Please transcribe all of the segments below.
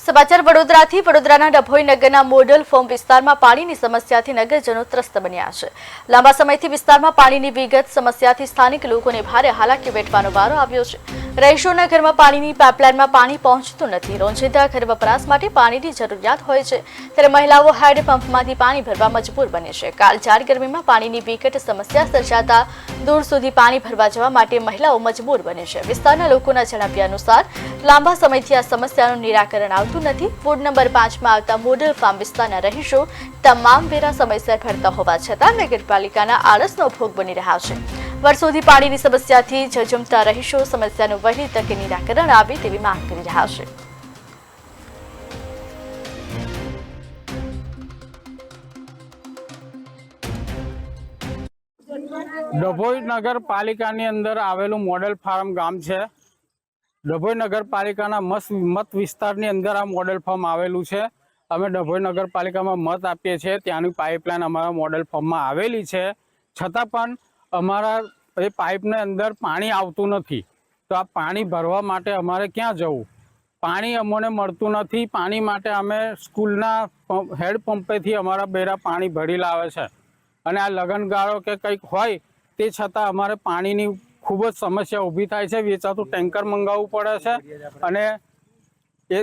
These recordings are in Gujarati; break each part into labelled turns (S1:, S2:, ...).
S1: સમાચાર વડોદરાથી વડોદરાના ડભોઈ નગરના મોડલ ફોર્મ વિસ્તારમાં પાણીની સમસ્યાથી નગરજનો ત્રસ્ત બન્યા છે। લાંબા સમયથી વિસ્તારમાં પાણીની વિગત સમસ્યાથી સ્થાનિક લોકોને ભારે હાલાકી વેઠવાનો વારો આવ્યો છે। રહીશોના ઘરમાં પાણીની પાઇપલાઇનમાં પાણી પહોંચતું નથી। રોજિંદા ઘર વપરાશ માટે પાણીની જરૂરિયાત હોય છે, ત્યારે મહિલાઓ હેન્ડ પંપમાંથી પાણી ભરવા મજબૂર બને છે। કાળઝાળ ગરમીમાં પાણીની વિકટ સમસ્યા સર્જાતા દૂર સુધી પાણી ભરવા જવા માટે મહિલાઓ મજબૂર બને છે। વિસ્તારના લોકોના જણાવ્યા અનુસાર લાંબા સમયથી આ સમસ્યાનું નિરાકરણ આવતું નથી। વોર્ડ નંબર 5માં આવતા મોડલ ફાર્મ વિસ્તારના રહીશો તમામ વેરા સમયસર ભરતા હોવા છતાં નગરપાલિકાના આળસનો ભોગ બની રહ્યા છે। વર્ષોથી પાણીની સમસ્યાથી ઝઝૂમતા રહીશો સમસ્યાનું વહેલી તકે નિરાકરણ આવે તેવી માંગ કરી રહ્યા છે।
S2: ડભોઈ નગરપાલિકાની અંદર આવેલું મોડેલ ફાર્મ ગામ છે। ડભોઈ નગરપાલિકાના મત વિસ્તારની અંદર આ મોડેલ ફાર્મ આવેલું છે। અમે ડભોઈ નગરપાલિકામાં મત આપીએ છીએ, ત્યાંની પાઇપલાઇન અમારા મોડેલ ફાર્મમાં આવેલી છે, છતાં પણ અમારા એ પાઇપને અંદર પાણી આવતું નથી। તો આ પાણી ભરવા માટે અમારે ક્યાં જવું? પાણી અમને મળતું નથી। પાણી માટે અમે સ્કૂલના હેડ પંપેથી અમારા બેરા પાણી ભરી લાવે છે, અને આ લગનગાળો કે કંઈક હોય તે છતાં અમારે પાણીની ખૂબ જ સમસ્યા ઊભી થાય છે। વેચાતું ટેન્કર મંગાવવું પડે છે, અને એ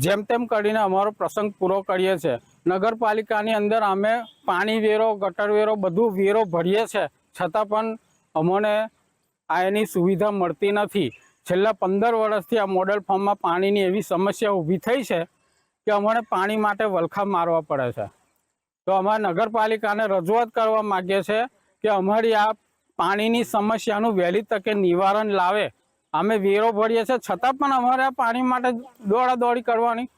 S2: જેમ તેમ કરીને અમારો પ્રસંગ પૂરો કરીએ છીએ। નગરપાલિકાની અંદર અમે પાણી વેરો, ગટર વેરો બધું વેરો ભરીએ છીએ, છતાં પણ અમને આ એની સુવિધા મળતી નથી। છેલ્લા 15 વર્ષથી આ મોડેલ ફાર્મમાં પાણીની એવી સમસ્યા ઊભી થઈ છે કે અમને પાણી માટે વલખા મારવા પડે છે। તો અમારા નગરપાલિકાને રજૂઆત કરવા માગીએ છીએ કે અમારી આ પાણીની સમસ્યાનું વહેલી તકે નિવારણ લાવે। અમે વેરો ભરીએ છીએ, છતાં પણ અમારે આ પાણી માટે દોડાદોડી કરવાની।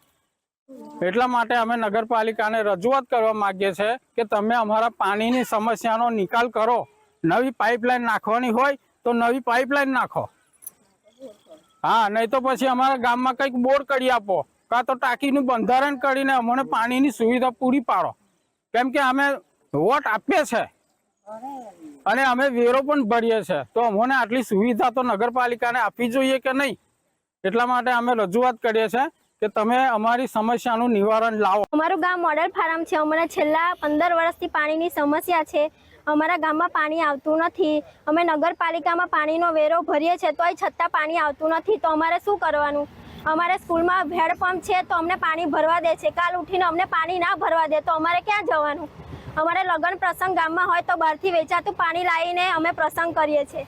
S2: એટલા માટે અમે નગરપાલિકાને રજૂઆત કરવા માગીએ છીએ કે તમે અમારા પાણીની સમસ્યાનો નિકાલ કરો। નવી પાઇપલાઇન નાખવાની હોય તો નવી પાઇપલાઇન નાખો, હા, નહીં તો પછી અમારા ગામમાં કંઈક બોર કરી આપો, કાં તો ટાંકીનું બંધારણ કરીને અમને પાણીની સુવિધા પૂરી પાડો। કેમ કે અમે વોટ આપીએ છીએ અને અમે વેરો પણ ભરીએ છીએ, તો અમને આટલી સુવિધા તો નગરપાલિકાને આપવી જોઈએ કે નહીં? એટલા માટે અમે રજૂઆત કરીએ છીએ કે તમે અમારી સમસ્યાનું નિવારણ લાવો।
S3: અમારું ગામ મોડેલ ફાર્મ છે। અમને છેલ્લા 15 વર્ષથી પાણીની સમસ્યા છે। અમારા ગામમાં પાણી આવતું નથી। અમે નગરપાલિકામાં પાણીનો વેરો ભરીએ છીએ, તોય છતાં પાણી આવતું નથી। તો અમારે શું કરવાનું? અમારે સ્કૂલમાં હેન્ડપંપ છે, તો અમને પાણી ભરવા દે છે। કાલ ઉઠીને અમને પાણી ના ભરવા દે તો અમારે ક્યાં જવાનું? અમારે લગ્ન પ્રસંગ ગામમાં હોય તો બહારથી વેચાતું પાણી લાવીને અમે પ્રસંગ કરીએ છીએ।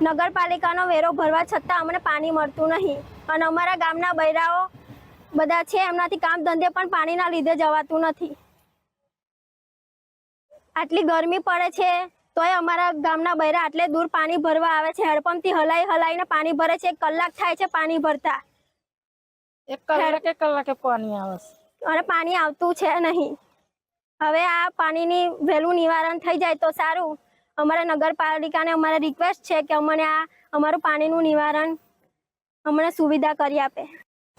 S3: નગરપાલિકાનો વેરો ભરવા છતાં અમને પાણી મળતું નહીં, અને અમારા ગામના બૈરાઓ બધા છે, એમનાથી કામ ધંધે પણ પાણીના લીધે જવાતું નથી। આટલી ગરમી પડે છે તોય અમારા ગામના બૈરા આટલે દૂર પાણી ભરવા આવે છે। હેડપંપથી હલાઈને પાણી ભરે છે। 1 કલાક થાય છે પાણી ભરતા।
S4: 1 કલાકે પાણી આવે છે
S3: અને પાણી આવતું છે નહીં। હવે આ પાણીની વહેલું નિવારણ થઈ જાય તો સારું। અમારા નગરપાલિકાને અમારે રિક્વેસ્ટ છે કે અમને આ અમારું પાણીનું નિવારણ અમને સુવિધા કરી આપે।